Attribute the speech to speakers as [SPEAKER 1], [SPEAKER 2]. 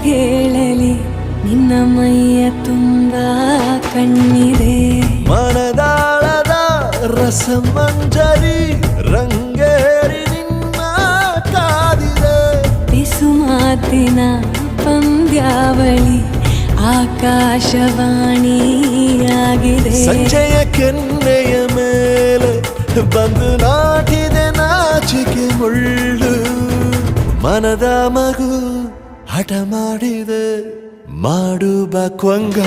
[SPEAKER 1] ಹೇಳಲಿ ನಿನ್ನ ಮೈಯ ತುಂಬ ಕಣ್ಣಿದೆ
[SPEAKER 2] ಮನದಾಳದ ರಸಮಂಜರಿ ರಂಗೇರಿ ನಿನ್ನ ಕಾದಿದೆ
[SPEAKER 1] ಬಿಸು ಮಾತಿನ ಪಂದ್ಯಾವಳಿ ಆಕಾಶವಾಣಿಯಾಗಿದೆ
[SPEAKER 2] ಸಂಜೆಯ ಕೆನ್ನೆಯ ಮೇಲೆ ಬಂದು ನಾಟಿದೆ ನಾಚಿಕೆ ಮುಳ್ಳು ಮನದ ಮಗು ಹಠ ಮಾಡಿದೆ ಮಾಡುವ ಕೊಂಗ